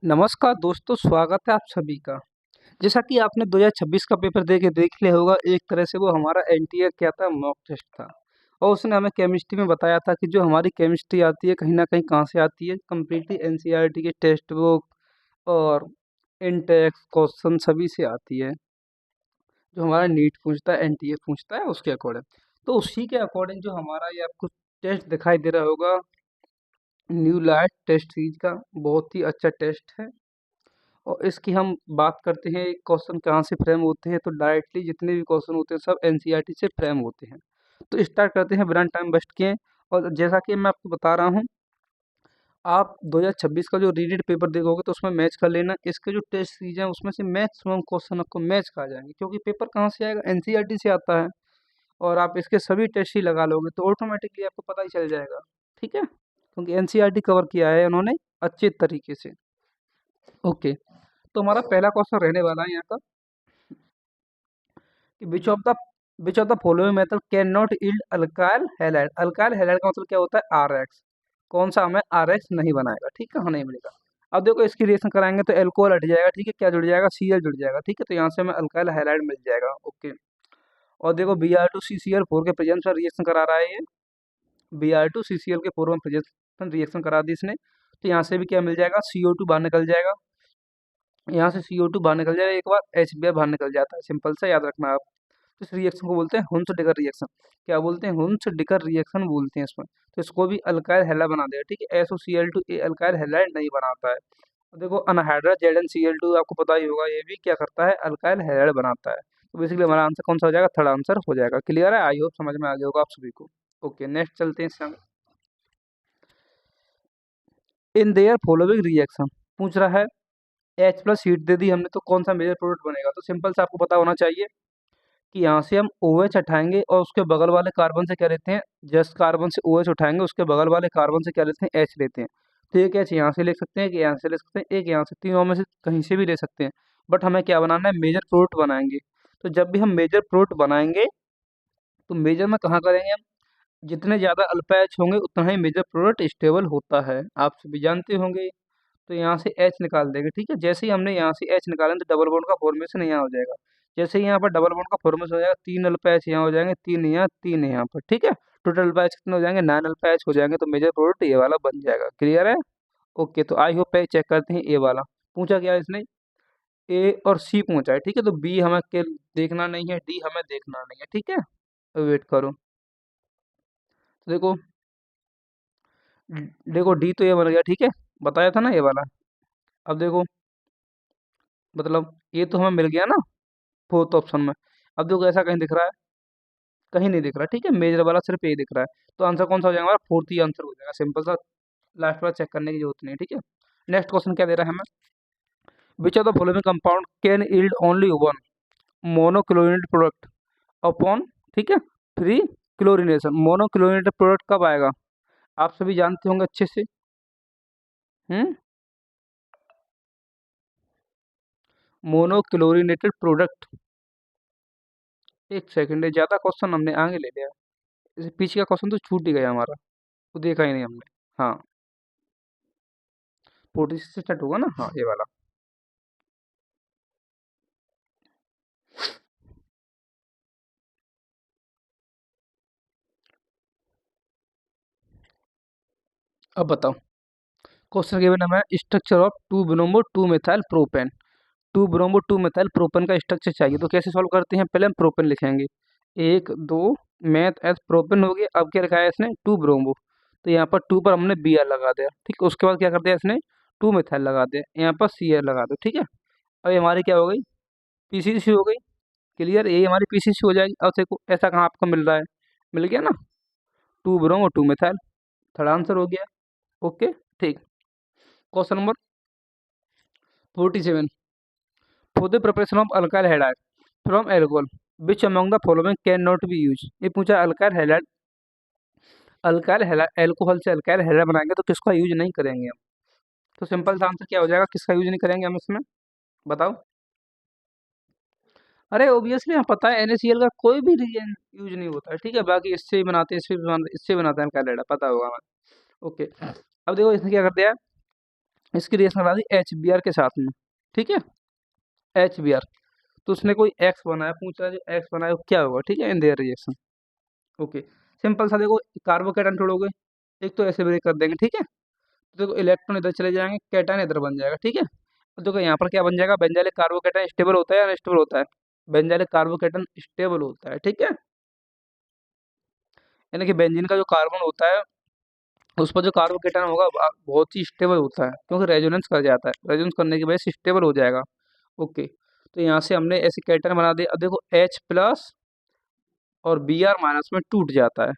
नमस्कार दोस्तों, स्वागत है आप सभी का। जैसा कि आपने 2026 का पेपर दे के देख लिया होगा, एक तरह से वो हमारा एनटीए क्या था, मॉक टेस्ट था। और उसने हमें केमिस्ट्री में बताया था कि जो हमारी केमिस्ट्री आती है, कहीं न कहीं कहाँ से आती है, कंप्लीटली एनसीईआरटी के टेक्स्ट बुक और इन टेक्स्ट क्वेश्चन सभी से आती है। जो हमारा नीट पूछता है, एनटीए पूछता है, उसके अकॉर्डिंग। तो उसी के अकॉर्डिंग जो हमारा ये आपको टेस्ट दिखाई दे रहा होगा, न्यू लाइट टेस्ट सीरीज का बहुत ही अच्छा टेस्ट है। और इसकी हम बात करते हैं क्वेश्चन कहाँ से फ्रेम होते हैं, तो डायरेक्टली जितने भी क्वेश्चन होते हैं सब एनसीईआरटी से फ्रेम होते हैं। तो स्टार्ट करते हैं बिना टाइम वेस्ट किए। और जैसा कि मैं आपको बता रहा हूँ, आप 2026 का जो रीडेड पेपर देखोगे तो उसमें मैच कर लेना। इसके जो टेस्ट सीरीज हैं उसमें से मैक्सिमम क्वेश्चन आपको मैच कर जाएंगे, क्योंकि पेपर कहाँ से आएगा, एनसीईआरटी से आता है। और आप इसके सभी टेस्ट ही लगा लोगे तो ऑटोमेटिकली आपको पता ही चल जाएगा। ठीक है, क्योंकि एनसीईआरटी कवर किया है उन्होंने अच्छे तरीके से। ओके, तो हमारा पहला क्वेश्चन रहने वाला है यहाँ का कि विच of the following method can not yield alkyl halide. Alkyl halide का मतलब क्या होता है, आरएक्स। कौन सा हमें आरएक्स नहीं बनाएगा, ठीक है, हाँ नहीं मिलेगा। अब देखो इसकी रिएक्शन कराएंगे तो एल्कोहल हट जाएगा, ठीक है, क्या जुड़ जाएगा, सीएल जुड़ जाएगा, ठीक है, तो यहाँ से हमें अल्काइल हैलाइड मिल जाएगा। ओके, और देखो Br2CCl4 के प्रेजेंस में रिएक्शन करा रहा है ये, Br2CCl के 4 में प्रेजेंस रिएक्शन करा दी इसने, तो यहाँ से भी क्या मिल जाएगा, CO2 बाहर निकल जाएगा। यहाँ से CO2 बाहर निकल जाएगा, एक बार HBr बाहर निकल जाता है, सिंपल सा याद रखना आप। इस रिएक्शन को बोलते हैं हुंस डिकर रिएक्शन। क्या बोलते हैं, हुंस डिकर रिएक्शन बोलते हैं इसमें। तो इसको भी अल्काइल हैला बना देगा, ठीक है। SOCl2 ए अल्काइल हैलाइड नहीं बनाता है। और देखो अनहाइड्रा ZnCl2 आपको पता ही होगा, ये भी क्या करता है, अल्काइल हैलाइड बनाता है। तो बेसिकली हमारा आंसर कौन सा हो जाएगा, थर्ड आंसर हो जाएगा। क्लियर है, आई होप समझ में आ गया होगा आप सभी को। ओके, नेक्स्ट चलते हैं इससे। इन देयर फॉलोइंग रिएक्शन पूछ रहा है, H प्लस हीट दे दी हमने तो कौन सा मेजर प्रोडक्ट बनेगा। तो सिंपल से आपको पता होना चाहिए कि यहाँ से हम OH हटाएंगे और उसके बगल वाले कार्बन से क्या लेते हैं, जस्ट कार्बन से OH उठाएंगे, उसके बगल वाले कार्बन से क्या लेते हैं, H लेते हैं। तो एक H यहाँ से ले सकते हैं, एक यहाँ से ले सकते हैं, एक यहाँ से, तीनों में से कहीं से भी ले सकते हैं। बट हमें क्या बनाना है, मेजर प्रोडक्ट बनाएंगे। तो जब भी हम मेजर प्रोडक्ट बनाएंगे तो मेजर में कहाँ करेंगे हम, जितने ज़्यादा अल्फा एच होंगे उतना ही मेजर प्रोडक्ट स्टेबल होता है, आप सभी जानते होंगे। तो यहाँ से एच निकाल देंगे, ठीक है। जैसे ही हमने यहाँ से एच निकालें तो डबल बॉन्ड का फॉर्मेशन यहाँ हो जाएगा। जैसे ही यहाँ पर डबल बॉन्ड का फॉर्मेशन हो जाएगा, 3 अल्फा एच यहाँ हो जाएंगे, 3 यहाँ, 3 यहाँ पर, ठीक है। टोटल अल्फा एच कितने हो जाएंगे, 9 अल्फा एच हो जाएंगे, तो मेजर प्रोडक्ट ये वाला बन जाएगा। क्लियर है। ओके, तो आई होप पे चेक करते हैं। ए वाला पूछा क्या है इसने, ए और सी पूछा है, ठीक है। तो बी हमें के देखना नहीं है, डी हमें देखना नहीं है, ठीक है। वेट करो, तो देखो डी तो ये बन गया, ठीक है, बताया था ना ये वाला। अब देखो, मतलब ये तो हमें मिल गया ना फोर्थ ऑप्शन में। अब देखो ऐसा कहीं दिख रहा है, कहीं नहीं दिख रहा, ठीक है, मेजर वाला सिर्फ ये दिख रहा है। तो आंसर कौन सा हो जाएगा हमारा, फोर्थ ही आंसर हो जाएगा, सिंपल सा। लास्ट वाला चेक करने की जरूरत नहीं है, ठीक है। नेक्स्ट क्वेश्चन क्या दे रहा है हमें, which of the following compound can yield only one monochlorinated product upon, ठीक है, फ्री क्लोरिनेशन। मोनोक्लोरिनेटेड प्रोडक्ट कब आएगा, आप सभी जानते होंगे अच्छे से। हम्म, मोनोक्लोरिनेटेड प्रोडक्ट, एक सेकंड है, ज्यादा क्वेश्चन हमने आगे ले लिया। इसे पीछे का क्वेश्चन तो छूट ही गया हमारा, वो देखा ही नहीं हमने। हाँ, 46 से स्टार्ट होगा ना, हाँ ये वाला। अब बताओ, क्वेश्चन गिवन हमें structure of 2 bromo 2 methyl propane. 2 bromo 2 methyl propane का स्ट्रक्चर चाहिए, तो कैसे सॉल्व करते हैं, पहले हम प्रोपेन लिखेंगे, 1 2 मैथ एस प्रोपेन हो गया। अब क्या लिखा है इसने, 2 ब्रोमो, तो यहाँ पर 2 पर हमने बी आर लगा दिया, ठीक है। उसके बाद क्या कर दिया इसने, 2 मेथाइल लगा दिया, यहाँ पर सी आर लगा दो, ठीक है। अब ये हमारी क्या हो गई, पीसीसी हो गई। क्लियर, यही हमारी पीसीसी हो जाएगी। अब देखो ऐसा कहाँ आपको मिल रहा है, मिल गया ना, 2 ब्रोमो 2 मेथाइल, थर्ड आंसर हो गया। ओके, ठीक। Question number 47, for the preparation of alkyl halide from alcohol which among the following can not be use. ये पूछा alkyl halide, alkyl halide alcohol से अल्काइल हैलाइड बनाएंगे तो किसका यूज नहीं करेंगे हम। तो सिंपल सा आंसर क्या हो जाएगा, किसका यूज नहीं करेंगे हम इसमें, बताओ। अरे ऑब्वियसली हमें पता है NaCl का कोई भी रिएजेंट यूज नहीं होता है, ठीक है। बाकी इससे ही बनाते हैं, इससे बनाते हैं अल्काइल हैलाइड, पता होगा हमें। ओके, अब देखो इसने क्या कर दिया है, इसकी रिएक्शन करा दी HBr के साथ में, ठीक है, HBr। तो उसने कोई एक्स बनाया, पूछ रहा है जो एक्स बनाया वो क्या होगा, ठीक है, in their reaction. Okay, simple सा देखो, कार्बोकेटन छोड़ोगे, एक तो ऐसे ब्रेक कर देंगे, ठीक है। तो देखो इलेक्ट्रॉन इधर चले जाएंगे, कैटायन इधर बन जाएगा, ठीक है। तो देखो यहाँ पर क्या बन जाएगा, बेंजाइलिक कार्बोकेटन स्टेबल होता है या अनस्टेबल होता है? बेंजाइलिक कार्बोकेटन स्टेबल होता है, ठीक है। यानी कि बेंजीन का जो कार्बन होता है उस पर जो कार्बोकेटन होगा बहुत ही स्टेबल होता है, क्योंकि रेजोनेंस कर जाता है, रेजोनेंस करने की वजह से स्टेबल हो जाएगा। ओके, तो यहाँ से हमने ऐसे कैटन बना दिया। अब देखो H प्लस और Br माइनस में टूट जाता है,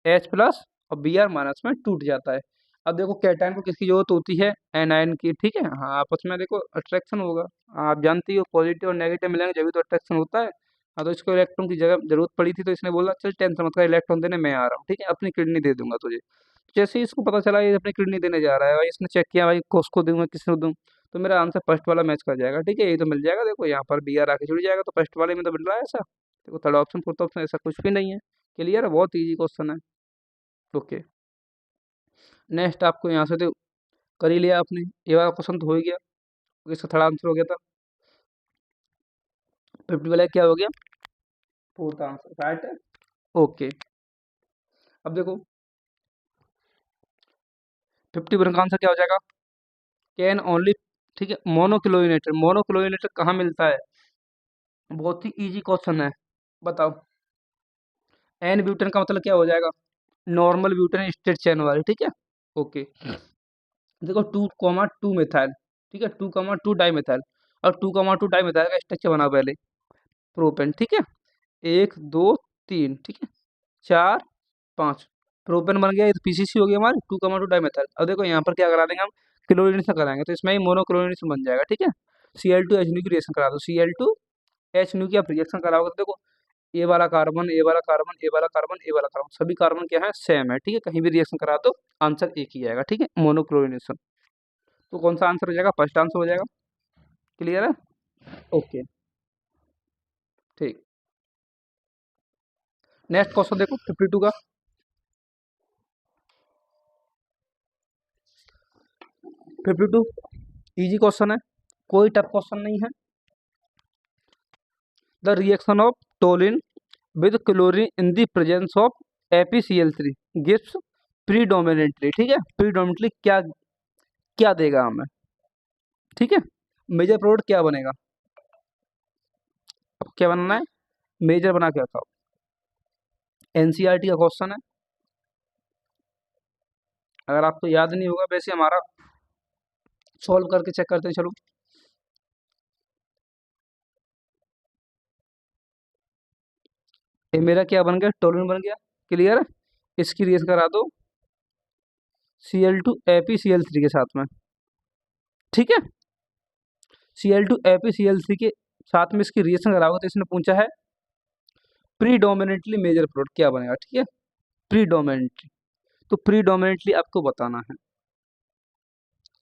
H प्लस और Br माइनस में टूट जाता है। अब देखो कैटायन को किसकी जरूरत होती है, एनायन की, ठीक है। हाँ, आपस में देखो अट्रैक्शन होगा, आप जानती हो पॉजिटिव और नेगेटिव मिलेंगे जब भी तो अट्रैक्शन होता है। हाँ, तो इसको इलेक्ट्रॉन की जगह जरूरत पड़ी थी, तो इसने बोला चल टेंशन मत कर, इलेक्ट्रॉन देने मैं आ रहा हूँ, ठीक है, अपनी किडनी दे दूंगा तुझे। जैसे ही इसको पता चला ये अपनी किडनी देने जा रहा है, भाई इसने चेक किया, भाई किसको दूंगा किसको दूं, तो मेरा आंसर फर्स्ट वाला मैच कर जाएगा, ठीक है, ये तो मिल जाएगा। देखो यहाँ पर Br आके जुड़ जाएगा, तो फर्स्ट वाले में तो मिल रहा है ऐसा। देखो थर्ड ऑप्शन फोर्थ ऑप्शन ऐसा कुछ भी नहीं है। क्लियर है, बहुत ईजी क्वेश्चन है। ओके, नेक्स्ट आपको यहाँ से तो कर ही लिया आपने, ये वाला क्वेश्चन तो हो ही गया, इसका थर्ड आंसर हो गया था। 50 वाला क्या हो गया, फोर्थ आंसर, राइट है। ओके, अब देखो 51 का आंसर क्या हो जाएगा, कैन ओनली, ठीक है। मोनोक्लोरिनेटर, मोनोक्लोरिनेटर कहाँ मिलता है, बहुत ही इजी क्वेश्चन है, बताओ। एन ब्यूटेन का मतलब क्या हो जाएगा, नॉर्मल ब्यूटेन स्ट्रेट चेन वाली, ठीक है। ओके, देखो 2,2 मेथाइल, ठीक है, 2,2 डाई मेथाइल, और 2,2 डाई मेथाइल का स्ट्रक्चर बना पहले, प्रोपेन, ठीक है, 1 2 3, ठीक है, 4 5, प्रोपेन बन गया, ये तो पीसीसी हो गया हमारी 2,2 डाई मेथाइल। अब देखो यहाँ पर क्या करा देंगे हम, क्लोरीन से कराएंगे, तो इसमें ही मोनोक्लोरिनेशन बन जाएगा, ठीक है। Cl2H की रिएक्शन करा दो, Cl2H की आप रिएक्शन कराओगे तो देखो ए वाला कार्बन, ए वाला कार्बन, ए वाला कार्बन, ए वाला कार्बन, सभी कार्बन क्या है, सेम है, ठीक है, कहीं भी रिएक्शन करा दो आंसर एक ही आएगा, ठीक है, मोनोक्लोरिनेशन। तो कौन सा आंसर हो जाएगा, फर्स्ट आंसर हो जाएगा। क्लियर है, ओके, ठीक। नेक्स्ट क्वेश्चन देखो 52 का, 52 इजी क्वेश्चन है, कोई टफ क्वेश्चन नहीं है। The reaction of toluene with chlorine in the presence of FeCl3 gives predominantly, ठीक है, प्रीडोमिनेंटली क्या क्या देगा हमें, ठीक है। मेजर प्रोडक्ट क्या बनेगा, अब क्या बनना है, मेजर बना के रखा, एनसीईआरटी का क्वेश्चन है, अगर आपको याद नहीं होगा, वैसे हमारा सॉल्व करके चेक करते हैं, चलो। ये मेरा क्या बन गया, टोलून बन गया। क्लियर है, इसकी रिएक्शन करा दो Cl2FeCl3 के साथ में, ठीक है। Cl2FeCl3 के साथ में इसकी रिएक्शन कराओगे तो इसने पूछा है प्रीडोमिनेंटली मेजर प्रोडक्ट क्या बनेगा, ठीक है, प्रीडोमिनेंटली। तो प्रीडोमिनेंटली आपको बताना है,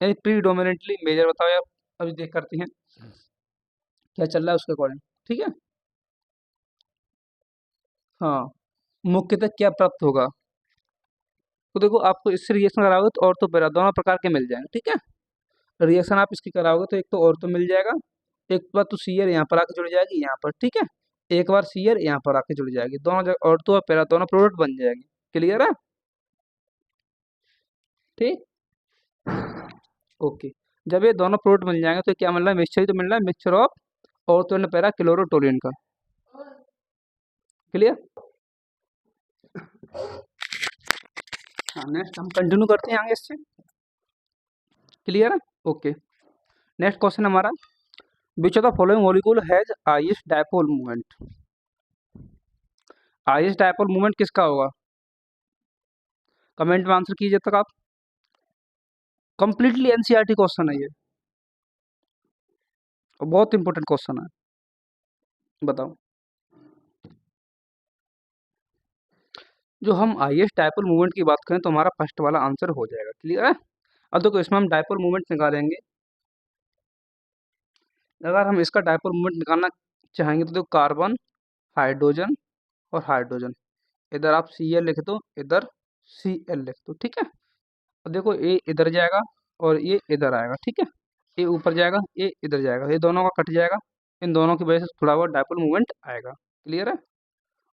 यानी प्रीडोमिनेंटली मेजर बताओ यार, अभी देख करते हैं क्या चल रहा है उसके अकॉर्डिंग, ठीक है। हाँ, मुख्यतः क्या प्राप्त होगा, तो देखो आपको इससे रिएक्शन कराओगे तो ऑर्थो पैरा दोनों प्रकार के मिल जाएंगे, ठीक है। रिएक्शन आप इसकी कराओगे तो एक तो ऑर्थो मिल जाएगा, एक बार तो सीयर यहाँ पर आके जुड़ जाएगी यहाँ पर, ठीक है, एक बार सीयर यहाँ पर आके जुड़ जाएगी, दोनों जगह ऑर्थो और पैरा दोनों प्रोडक्ट बन जाएंगे। क्लियर है, ठीक, ओके। जब ये दोनों प्रोडक्ट मिल जाएंगे तो क्या मिल रहा है, मिक्सचर ही तो मिल रहा है, mixture of ortho and para chlorotoluene का। क्लियर, हाँ, नेक्स्ट हम कंटिन्यू करते हैं आगे इससे। क्लियर है, ओके। नेक्स्ट क्वेश्चन हमारा, विच of the following molecule has highest dipole movement, highest dipole movement किसका होगा, कमेंट में आंसर कीजिए तक आप। कंप्लीटली एनसीईआरटी क्वेश्चन है ये, और बहुत इंपॉर्टेंट क्वेश्चन है, बताओ। जो हम हाईएस्ट डायपोल मूवमेंट की बात करें तो हमारा फर्स्ट वाला आंसर हो जाएगा। क्लियर है, अब देखो इसमें हम डायपोल मूवमेंट निकालेंगे, अगर हम इसका डायपोल मूवमेंट निकालना चाहेंगे तो देखो कार्बन, हाइड्रोजन और हाइड्रोजन, इधर आप Cl लिख दो, इधर Cl लिख दो, ठीक है। अब देखो ये इधर जाएगा, और ये इधर आएगा, ठीक है। ये ऊपर जाएगा, ये इधर जाएगा, ये दोनों का कट जाएगा। इन दोनों की वजह से थोड़ा बहुत डायपोल मूवमेंट आएगा। क्लियर है?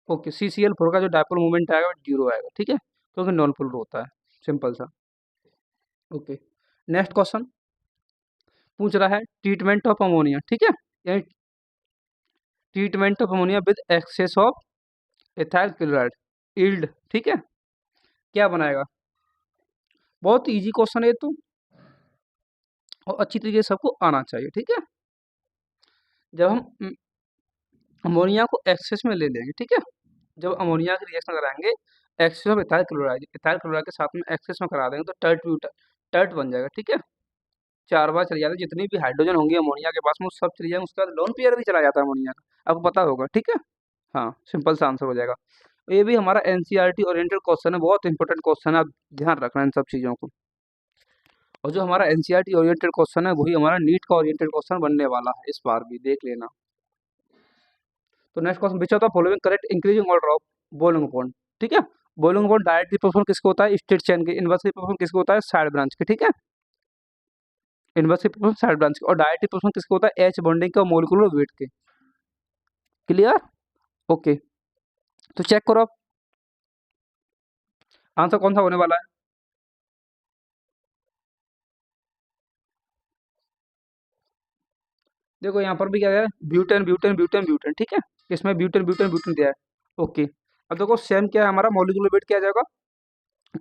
ओके, CCl4 का जो डायपोल मूवमेंट आएगा वो 0 आएगा, ठीक है, क्योंकि नॉन पोलर होता है। सिंपल सा। ओके, नेक्स्ट क्वेश्चन पूछ रहा है ट्रीटमेंट ऑफ अमोनिया, ठीक है, यानी treatment of ammonia with excess of ethyl chloride yield, ठीक है, क्या बनाएगा? बहुत इजी क्वेश्चन है ये तो, और अच्छी तरीके से सबको आना चाहिए, ठीक है। जब हम अमोनिया को एक्सेस में ले लेंगे, ठीक है, जब अमोनिया की रिएक्शन कराएंगे एक्सेस ऑफ इथाइल क्लोराइड के साथ में एक्सेस में करा देंगे तो टर्ट बन जाएगा, ठीक है। 4 बार चले जाते, जितनी भी हाइड्रोजन होंगी अमोनिया के पास में वो सब चली जाएंगे, उसके बाद लोन पेयर भी चला जाता है अमोनिया का, आपको पता होगा, ठीक है। हाँ, सिंपल सा आंसर हो जाएगा। ये भी हमारा एनसीईआरटी ओरिएंटेड क्वेश्चन है, बहुत इंपॉर्टेंट क्वेश्चन है, आप ध्यान रखना इन सब चीज़ों को। और जो हमारा एनसीईआरटी ओरिएंटेड क्वेश्चन है वही हमारा नीट का ओरिएंटेड क्वेश्चन बनने वाला है इस बार भी, देख लेना। तो next question, which of the following correct increasing order of boiling point, ठीक है। बॉइलिंग पॉइंट डायरेक्टली प्रोपोर्शनल किसको होता है? स्ट्रेट चेन के। इनवर्सली प्रोपोर्शनल किसको होता है? साइड ब्रांच के, ठीक है। इनवर्सली प्रोपोर्शनल साइड ब्रांच के, और डायरेक्टली प्रोपोर्शनल किसको होता है? एच बॉन्डिंग का मोलिकुलर वेट के। क्लियर? ओके, तो चेक करो आप आंसर कौन सा होने वाला है। देखो यहाँ पर भी क्या है, ब्यूटेन ब्यूटेन ब्यूटेन ब्यूटेन, ठीक है, इसमें ब्यूटेन ब्यूटेन ब्यूटेन दिया है। ओके, अब देखो सेम क्या है हमारा मॉलिक्यूलर वेट, क्या आ जाएगा?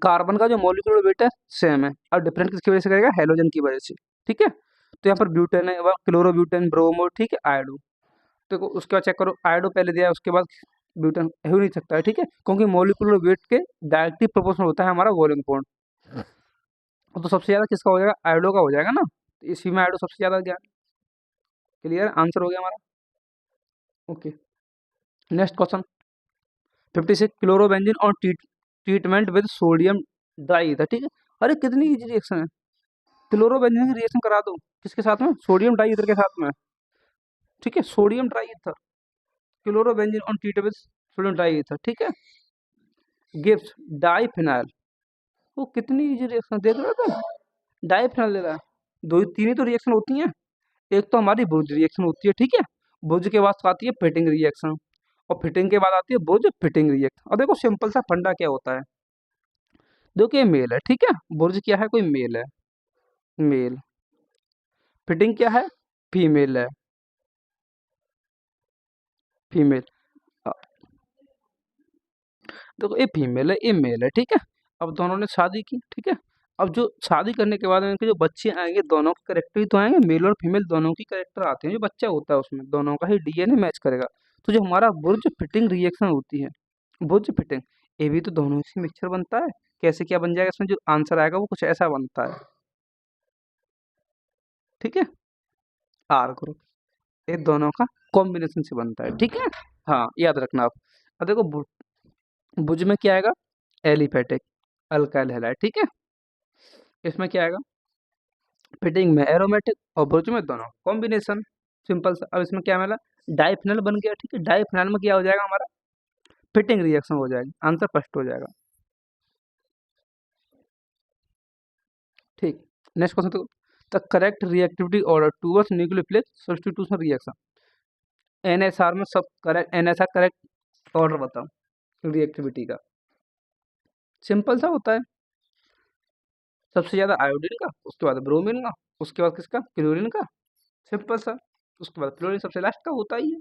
कार्बन का जो मॉलिक्यूलर वेट है सेम है, और डिफरेंट किसकी वजह से करेगा? हेलोजन की वजह से, ठीक है। तो यहाँ पर ब्यूटेन है, क्लोरोब्यूटेन, ब्रोमो, ठीक है, आयोडो। देखो उसके बाद चेक करो, आयोडो पहले दिया है, उसके बाद ब्यूटेन हो नहीं सकता है, ठीक है, क्योंकि मॉलिक्यूलर वेट के डायरेक्टली प्रोपोर्शनल होता है हमारा बॉइलिंग पॉइंट। तो सबसे ज्यादा किसका हो जाएगा? आयोडो का हो जाएगा ना, तो इसी में आयोडो सबसे ज्यादा गया। क्लियर? आंसर हो गया हमारा। ओके, नेक्स्ट क्वेश्चन 56, क्लोरोबेंजीन और treatment with sodium dry ether, ठीक है। अरे कितनी इजी रिएक्शन है, क्लोरोबेंजीन की रिएक्शन करा दो किसके साथ में? सोडियम डाई ईथर के साथ में, ठीक है, सोडियम डाई ईथर, क्लोरोबेंजीन और treatment with sodium dry ether, ठीक है, गिव्स डाइफिनाइल। वो कितनी इजी रिएक्शन देख रहे हो तुम, डाइफिनाइल ले रहा है। दो तीन ही तो रिएक्शन होती हैं, एक तो हमारी ब्रुज रिएक्शन होती है, ठीक है, ब्रुज के बाद आती है फिटिंग रिएक्शन, और फिटिंग के बाद आती है ब्रुज फिटिंग रिएक्शन। और देखो सिंपल सा फंडा क्या होता है, देखो ये मेल है, ठीक है, ब्रुज क्या है? कोई मेल है, मेल। फिटिंग क्या है? फीमेल है, फीमेल। देखो ये फीमेल है, ये मेल है, ठीक है। अब दोनों ने शादी की, ठीक है। अब जो शादी करने के बाद इनके जो बच्चे आएंगे दोनों के करेक्टर ही तो आएंगे, मेल और फीमेल दोनों की करेक्टर आते हैं, जो बच्चा होता है उसमें दोनों का ही डीएनए मैच करेगा। तो जो हमारा बुर्ज फिटिंग रिएक्शन होती है, बुर्ज फिटिंग, ये भी तो दोनों से मिक्सचर बनता है। कैसे क्या बन जाएगा इसमें? जो आंसर आएगा वो कुछ ऐसा बनता है, ठीक है, आर ग्रुप, ये दोनों का कॉम्बिनेशन से बनता है, ठीक है। हाँ, याद रखना आप। अब देखो बुर्ज में क्या आएगा? एलिफेटिक अल्काइल हैलाइड, ठीक है। इसमें क्या आएगा? फिटिंग में एरोमेटिक, और बुर्ज में दोनों कॉम्बिनेशन, सिंपल सा। अब इसमें क्या मिला? डाइफिनल बन गया, ठीक है। डाइफिनल में क्या हो जाएगा हमारा? फिटिंग रिएक्शन हो जाएगी, आंसर फर्स्ट हो जाएगा, ठीक। नेक्स्ट क्वेश्चन तो, the correct reactivity order towards nucleophilic substitution reaction, NSR में सब करेक्ट, एनएसआर करेक्ट ऑर्डर बताओ रिएक्टिविटी का। सिंपल सा होता है, सबसे ज्यादा आयोडीन का, उसके बाद ब्रोमीन का, उसके बाद किसका? क्लोरीन का, सिंपल सा। उसके बाद फ्लोरीन सबसे लास्ट का होता ही है।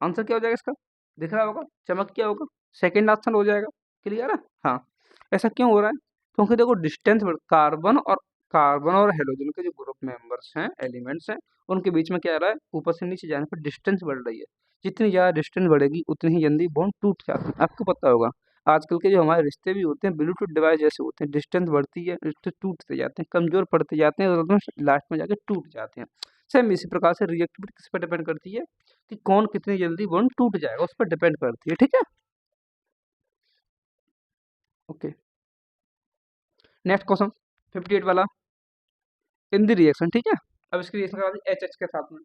आंसर क्या हो जाएगा इसका? दिख रहा होगा, चमक क्या होगा? सेकेंड ऑप्शन हो जाएगा। क्लियर है? हाँ। ऐसा क्यों हो रहा है? क्योंकि देखो डिस्टेंस, कार्बन और हेलोजन के जो ग्रुप मेंबर्स हैं, एलिमेंट्स हैं, उनके बीच में क्या आ रहा है? ऊपर से नीचे जाने पर डिस्टेंस बढ़ रही है। जितनी ज़्यादा डिस्टेंस बढ़ेगी उतनी ही जल्दी बॉन्ड टूट जाते हैं, आपको पता होगा। आजकल के जो हमारे रिश्ते भी होते हैं ब्लूटूथ डिवाइस जैसे होते हैं, डिस्टेंस बढ़ती है रिश्ते टूटते जाते हैं, कमजोर पड़ते जाते हैं, और लास्ट में जाके टूट जाते हैं। सेम इसी प्रकार से रिएक्टिविटी किस पर डिपेंड करती है कि कौन कितनी जल्दी बॉन्ड टूट जाएगा, उस पर डिपेंड करती है, ठीक है। ओके, नेक्स्ट क्वेश्चन 58 वाला, इन दी रिएक्शन, ठीक है। अब इसकी रिएक्शन करा दी एच के साथ में,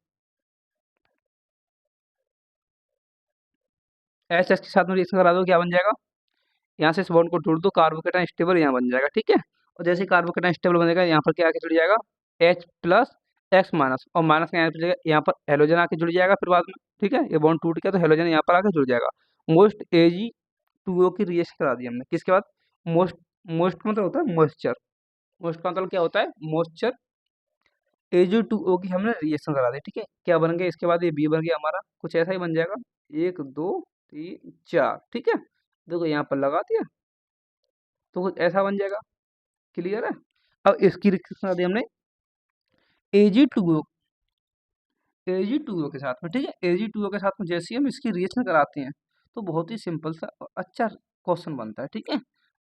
एच के साथ में रिएक्शन करा दो, क्या बन जाएगा? यहाँ से इस बॉन्ड को तोड़ दो, कार्बोकेटाइन स्टेबल यहाँ बन जाएगा, ठीक है। और जैसे कार्बोकेटाइन स्टेबल बनेगा यहाँ पर क्या आके जुड़ जाएगा, H प्लस एक्स माइनस, और माइनस का यहाँ पर हेलोजन आके जुड़ जाएगा फिर बाद में। ठीक है, ये बॉन्ड टूट गया तो हेलोजन यहाँ पर आके जुड़ जाएगा। मोस्ट Ag2O की रिएक्शन करा दी हमने, किसके बाद, मोस्ट, मोस्ट मतलब होता है मॉइस्चर, मोस्ट का मतलब क्या होता है, मॉइस्चर। Ag2O की हमने रिएक्शन करा दी। ठीक है, क्या बन गया इसके बाद, ये बी बन गया हमारा, कुछ ऐसा ही बन जाएगा, 1 2 3 4। ठीक है, देखो यहाँ पर लगा दिया तो कुछ ऐसा बन जाएगा। क्लियर है। अब इसकी रिएक्शन करा दी हमने Ag2O, Ag2O के साथ में। ठीक है, Ag2O के साथ में जैसे ही हम इसकी रिएक्शन कराते हैं तो बहुत ही सिंपल सा और अच्छा क्वेश्चन बनता है। ठीक है,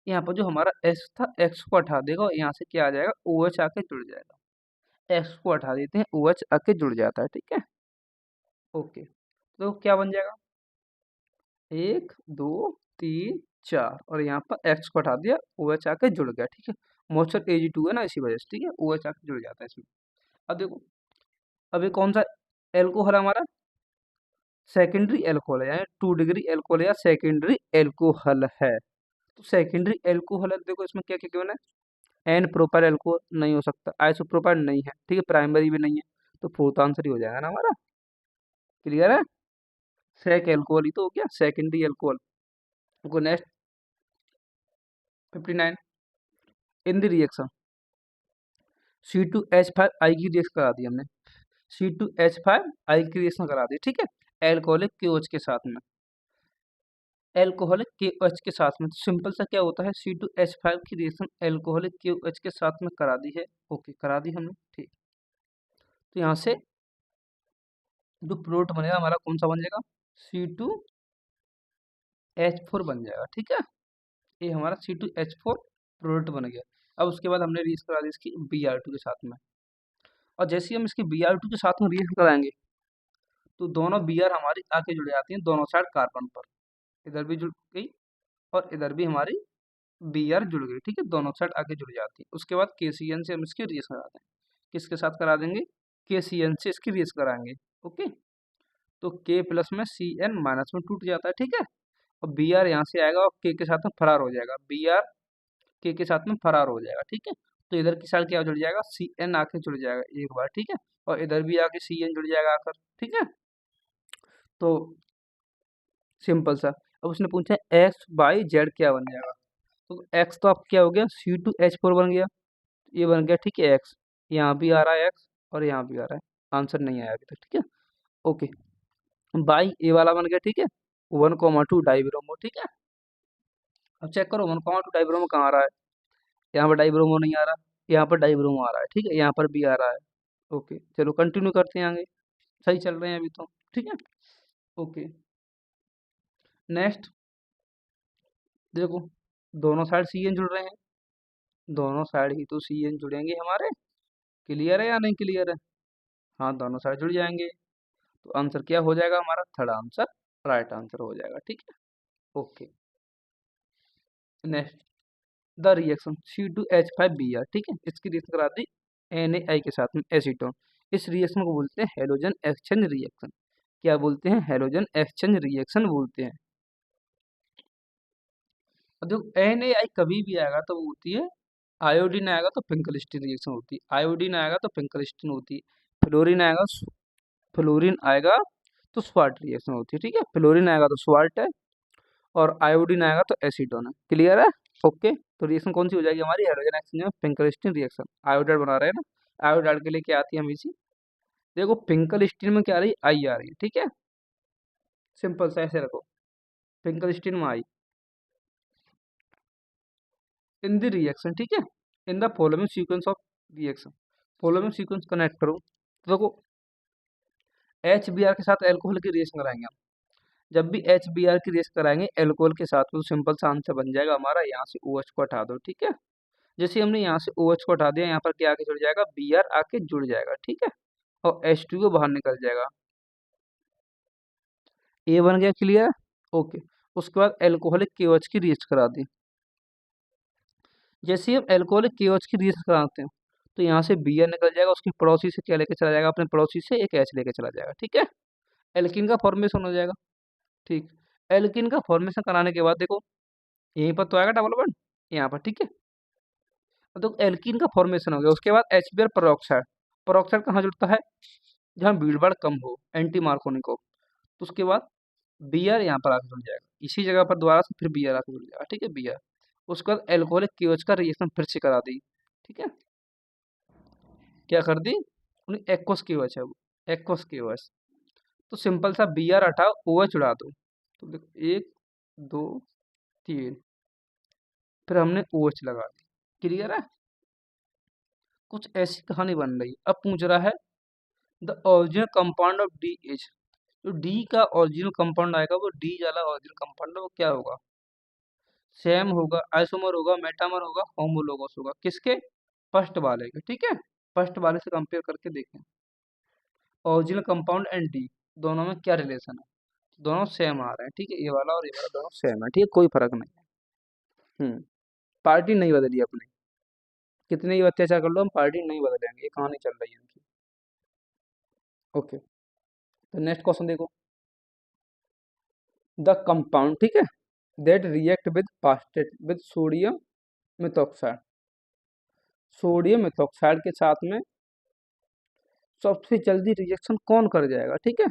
यहाँ पर जो हमारा X था, X को हटा देगा और यहाँ से क्या आ जाएगा, OH आके जुड़ जाएगा। X को हटा देते हैं, OH आके जुड़ जाता है। ठीक है, ओके, तो क्या बन जाएगा, 1 2 3 4, और यहाँ पर X को हटा दिया, OH आके जुड़ गया। ठीक है, मॉइस्चर Ag2 है ना, इसी वजह से। ठीक है, OH आके जुड़ जाता है इसमें। अब देखो, अब ये कौन सा एल्कोहल है हमारा, सेकेंडरी एल्कोहल है, यानी 2 डिग्री एल्कोहल या सेकेंडरी एल्कोहल है। तो सेकेंडरी एल्कोहल है, देखो इसमें क्या क्या गिवन है, एन प्रोपाइल एल्कोहल नहीं हो सकता, आइसोप्रोपाइल नहीं है, ठीक है, प्राइमरी भी नहीं है, तो फोर्थ आंसर ही हो जाएगा ना हमारा। क्लियर है, सेक एल्कोहल ही तो हो गया, secondary alcohol. Go next, 59, in the reaction C2H5 आई की रिएक्शन करा दी हमने, C2H5 आई की रिएक्शन करा दी। ठीक है, एल्कोहलिक KOH के साथ में, एल्कोहलिक KOH के साथ में, तो सिंपल सा क्या होता है, C2H5 की रिएक्शन एल्कोहलिक KOH के साथ में करा दी है। ओके, करा दी हमने। ठीक, तो यहाँ से जो प्रोडक्ट बनेगा हमारा कौन सा बन जाएगा, C2H4 बन जाएगा। ठीक है, ये हमारा C2H4 प्रोडक्ट बन गया। अब उसके बाद हमने रिएक्शन करा दी इसकी Br2 के साथ में, और जैसे ही हम इसकी Br2 के साथ में रिएक्शन कराएंगे तो दोनों Br हमारी आके जुड़ जाती हैं दोनों साइड कार्बन पर, इधर भी जुड़ गई और इधर भी हमारी Br जुड़ गई। ठीक है, दोनों साइड आके जुड़ जाती है। उसके बाद KCN से हम इसकी रिएक्शन कराते हैं, किसके साथ करा देंगे, KCN से इसकी रिएक्शन कराएंगे। ओके, तो K प्लस में Cn माइनस में टूट जाता है। ठीक है, और Br यहाँ से आएगा और K के साथ में फरार हो जाएगा, Br K के साथ में फरार हो जाएगा। ठीक है, तो इधर की साइड क्या जुड़ जाएगा, Cn आके जुड़ जाएगा एक बार। ठीक है, और इधर भी आके Cn जुड़ जाएगा आकर। ठीक है, तो सिंपल सा। अब उसने पूछा एक्स बाई जेड क्या बन जाएगा, तो एक्स तो आप क्या हो गया, C2H4 बन गया, ये बन गया। ठीक है, एक्स यहाँ भी आ रहा है एक्स और यहाँ भी आ रहा है, आंसर नहीं आया अभी तक। ठीक है, ओके, बाई ए वाला बन गया। ठीक है, 1,2 डाइब्रोमो। ठीक है, अब चेक करो 1,2 डाइब्रोमो कहाँ आ रहा है, यहाँ पर डाइब्रोमो नहीं आ रहा, यहाँ पर डाइब्रोमो आ रहा है। ठीक है, यहाँ पर भी आ रहा है। ओके, चलो कंटिन्यू करते हैं आगे, सही चल रहे हैं अभी तो। ठीक है, ओके, नेक्स्ट देखो, दोनों साइड Cn जुड़ रहे हैं, दोनों साइड ही तो Cn जुड़ेंगे हमारे। क्लियर है या नहीं क्लियर है, हाँ दोनों साइड जुड़ जाएंगे, तो आंसर क्या हो जाएगा हमारा, थर्ड आंसर राइट आंसर हो जाएगा। ठीक है, okay, next, the reaction C2H5Br। ठीक है, इसकी रिएक्शन करा दी NaI के साथ में एसीटोन, इस रिएक्शन को बोलते हैं हेलोजन एक्सचेंज रिएक्शन। क्या बोलते हैं, हेलोजन एक्सचेंज रिएक्शन बोलते हैं। और देखो NaI कभी भी आएगा तो वो होती है, आयोडीन आएगा तो पिंकलिस्टीन रिएक्शन होती है, आयोडीन आएगा तो पिंकलिस्टीन होती है, फ्लोरीन आएगा, फ्लोरीन आएगा तो स्वार्ट रिएक्शन होती है। ठीक है, फ्लोरीन आएगा तो स्वार्ट है और आयोडीन आएगा तो एसीटोन है। क्लियर है, ओके, तो रिएक्शन कौन सी हो जाएगी हमारी, हाइड्रोजन एक्सचेंज में पिंकलिस्टीन रिएक्शन। आयोडाइड बना रहे हैं ना, आयोडाइड के लिए क्या आती है हमेशा, देखो पिंकलिस्टीन में क्या आ रही है, आई आ रही है। ठीक है, सिंपल सा ऐसे रखो, पिंकलिस्टीन में आई इन द रिएक्शन। ठीक है, in the following sequence of reaction, following sequence connect करो। तो देखो HBr के साथ एल्कोहल की रिएक्शन कराएंगे हम, जब भी HBr की रिएक्शन कराएंगे एल्कोहल के साथ, तो सिंपल सा आंसर बन जाएगा हमारा, यहाँ से OH को हटा दो। ठीक है, जैसे हमने यहाँ से OH को हटा दिया, यहाँ पर क्या आके जुड़ जाएगा, Br आके जुड़ जाएगा। ठीक है, और H2O बाहर निकल जाएगा, ए बन गया। क्लियर, ओके, उसके बाद एल्कोहलिक KOH की रिएक्शन करा दी, जैसे ही हम एल्कोहलिक KOH की रिएक्शन कराते हैं तो यहाँ से Br निकल जाएगा, उसकी पड़ोसी से क्या लेके चला जाएगा, अपने पड़ोसी से एक H लेके चला जाएगा। ठीक है, एल्किन का फॉर्मेशन हो जाएगा। ठीक, एल्किन का फॉर्मेशन कराने के बाद देखो यहीं पर तो आएगा डबल बॉन्ड यहाँ पर। ठीक है, तो एल्कीन का फॉर्मेशन हो गया। उसके बाद HBr peroxide, peroxide कहाँ जुड़ता है, जहाँ भीड़ भाड़ कम हो, एंटी मार्कोनिक हो। तो उसके बाद Br यहाँ पर आके जुड़ जाएगा, इसी जगह पर दोबारा से फिर Br आके जुड़ जाएगा, ठीक है Br। उसके बाद एल्कोहलिक KOH का रिएक्शन फिर से करा दी, ठीक है, क्या कर दी, उन्हें एक्वस KOH है वो, एक्वस KOH। तो सिंपल सा Br हटाओ, OH उड़ा दो, तो देखो 1 2 3, फिर हमने OH लगा दी, क्लियर है। कुछ ऐसी कहानी बन रही। अब पूछ रहा है the original compound of D is, जो डी का ओरिजिनल कंपाउंड आएगा वो डी वाला ओरिजिनल कंपाउंड है वो क्या होगा, सेम होगा, आइसोमर होगा, मेटामर होगा, होमोलोगस होगा, किसके, फर्स्ट वाले के, ठीक है। फर्स्ट वाले से कंपेयर करके देखें ओरिजिनल कंपाउंड एंड डी दोनों में क्या रिलेशन है, दोनों सेम आ रहे हैं, ठीक है, ये वाला और ये वाला दोनों सेम है, ठीक है, कोई फर्क नहीं है। पार्टी नहीं बदली अपनी, कितने ही अत्याचार कर लो हम पार्टी नहीं बदलेंगे, ये कहानी चल रही है इनकी। ओके, तो नेक्स्ट क्वेश्चन देखो, द कंपाउंड, ठीक है, that react with फास्टेट with sodium methoxide, sodium methoxide के साथ में सबसे जल्दी रिएक्शन कौन कर जाएगा, ठीक है,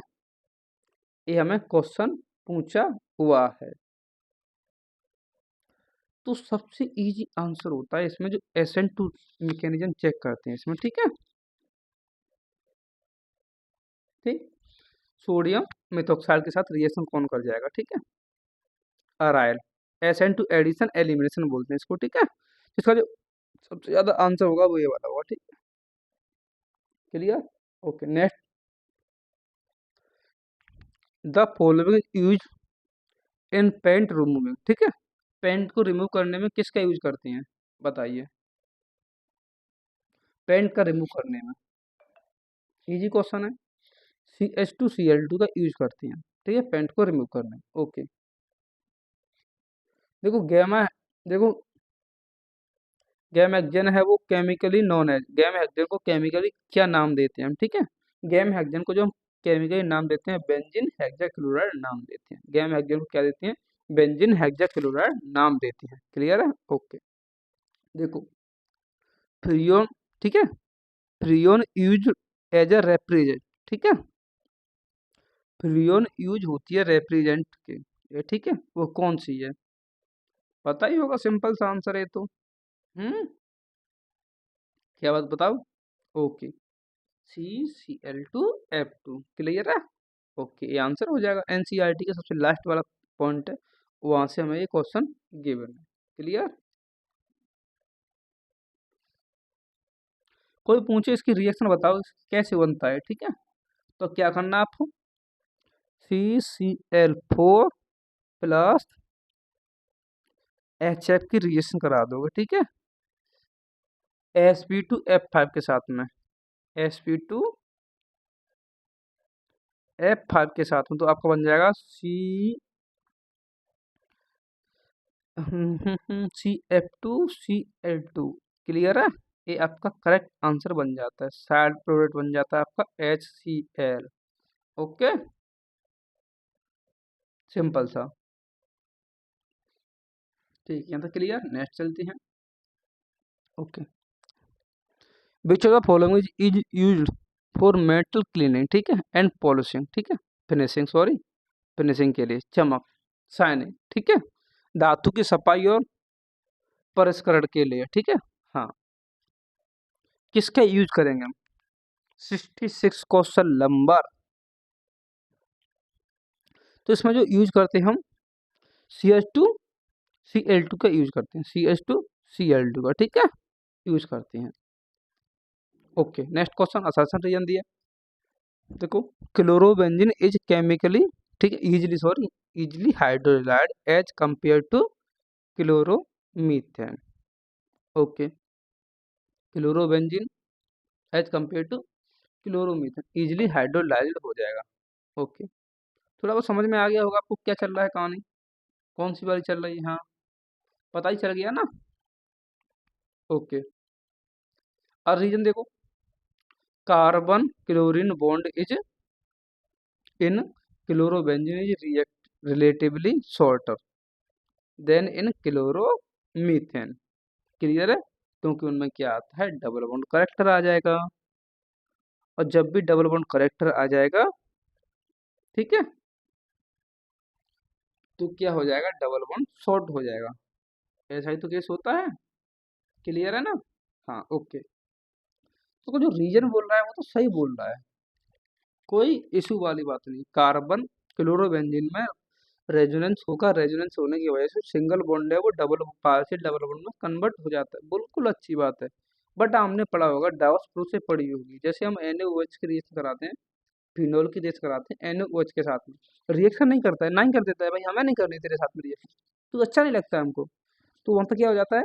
ये हमें क्वेश्चन पूछा हुआ है। तो सबसे इजी आंसर होता है इसमें जो SN2 मैकेनिज्म चेक करते हैं इसमें, ठीक है, ठीक, सोडियम मिथॉक्साइड के साथ रिएक्शन कौन कर जाएगा, ठीक है, अराइल, SN2 एडिशन एलिमिनेशन बोलते हैं इसको, ठीक है। इसका जो सबसे ज्यादा आंसर होगा वो ये वाला होगा, ठीक है, clear. Okay, next, the following use in paint removing, ठीक है, पेंट को रिमूव करने में किसका यूज करते हैं, बताइए, पेंट का रिमूव करने में, इजी क्वेश्चन है, CH2Cl2 का यूज करते हैं, ठीक है, पेंट को रिमूव करने में। ओके, देखो गैमा, देखो गैम हेक्सेन है वो केमिकली नॉन है, गैम हेक्सेन को केमिकली क्या नाम देते हैं हम, ठीक है, गैम हेक्सेन को जो हम केमिकली नाम देते हैं बेंजीन हेक्साक्लोराइड नाम देते हैं, गैम हेक्सेन को क्या देते हैं, बेंजीन हेक्साक्लोराइड नाम देते हैं, क्लियर है। ओके, देखो फ्रियोन, ठीक है, freon use as a refrigerant, ठीक है, फ्रियोन यूज होती है रेफ्रिजरेंट के, ये ठीक है, वो कौन सी है, पता ही होगा, सिंपल सा आंसर है तो। हम्म, क्या बात बताओ। ओके, CCl2F2, क्लियर है। ओके, ये आंसर हो जाएगा, NCERT का सबसे लास्ट वाला पॉइंट है, वहां से हमें ये क्वेश्चन गिवन है, क्लियर। कोई पूछे इसकी रिएक्शन बताओ कैसे बनता है, ठीक है, तो क्या करना आपको, CCl4 + HF की रिएक्शन करा दोगे, ठीक है, Sp2F5 के साथ में, Sp2F5 के साथ में, तो आपका बन जाएगा CF2Cl2, क्लियर है, ये आपका करेक्ट आंसर बन जाता है, साइड प्रोडक्ट बन जाता है आपका HCl। ओके, सिंपल सा, ठीक है, तो क्लियर, नेक्स्ट चलते हैं। Okay, which of the following is used for metal cleaning, ठीक है, एंड पॉलिशिंग, ठीक है, फिनिशिंग, सॉरी, फिनिशिंग के लिए, चमक, शाइनिंग, ठीक है, धातु की सफाई और परिष्करण के लिए, ठीक है, हाँ, किसका यूज करेंगे हम, 66 क्वेश्चन नंबर, तो इसमें जो यूज करते हैं हम CH2Cl2 का यूज करते हैं, CH2Cl2 का, ठीक है, यूज करते हैं। Okay, next question assertion reason दिया, देखो क्लोरोबेंजीन इज केमिकली, ठीक है, easily, sorry, easily hydrolysed as compare to chloromethane. Okay, chlorobenzene as compare to chloromethane easily hydrolysed हो जाएगा। ओके, थोड़ा बहुत समझ में आ गया होगा आपको क्या चल रहा है कहानी, कौन सी वाली चल रही है, हाँ, पता ही चल गया ना। ओके, और रीजन देखो, carbon chlorine bond is in chlorobenzene is react relatively shorter then in chloromethane, clear है। क्योंकि उनमें क्या आता है, डबल बॉन्ड करेक्टर आ जाएगा। और जब भी डबल बॉन्ड करेक्टर आ जाएगा, ठीक है, तो क्या हो जाएगा, डबल बॉन्ड शॉर्ट हो जाएगा। ऐसा ही तो केस होता है। क्लियर है ना? हाँ, ओके। तो जो रीजन बोल रहा है वो तो सही बोल रहा है, कोई इशू वाली बात नहीं। कार्बन क्लोरोबेंजीन में रेजोनेंस होगा, रेजोनेंस होने की वजह से सिंगल बॉन्ड है वो डबल पार्शियल डबल बॉन्ड में कन्वर्ट हो जाता है, बिल्कुल अच्छी बात है। बट हमने पढ़ा होगा, डाउस प्रूफ से पढ़ी होगी, जैसे हम NaOH की रिएक्शन कराते हैं, फिनोल की रिएक्शन कराते हैं NaOH के साथ में, रिएक्शन नहीं करता है, ना ही कर देता है, भाई हमें नहीं करनी तेरे साथ में रिएक्शन, तो अच्छा नहीं लगता है हमको। तो वहाँ पे क्या हो जाता है,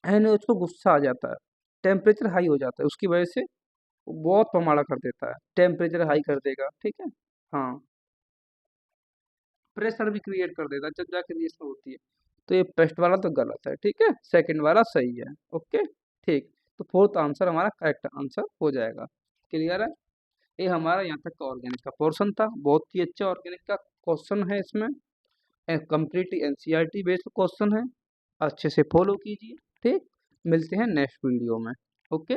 NaOH को गुस्सा आ जाता है, टेम्परेचर हाई हो जाता है, उसकी वजह से वो बहुत पमाड़ा कर देता है, टेम्परेचर हाई कर देगा, ठीक है। हाँ, प्रेशर भी क्रिएट कर देता है जब जाके रिएक्शन होती है। तो ये फर्स्ट वाला तो गलत है, ठीक है, सेकंड वाला सही है। ओके, ठीक। तो फोर्थ आंसर हमारा करेक्ट आंसर हो जाएगा। क्लियर है? ये हमारा यहाँ तक का ऑर्गेनिक का पोर्शन था, बहुत ही अच्छा ऑर्गेनिक का क्वेश्चन है इसमें, कंप्लीटली NCERT बेस्ड क्वेश्चन है, अच्छे से फॉलो कीजिए। ठीक, मिलते हैं नेक्स्ट वीडियो में। ओके।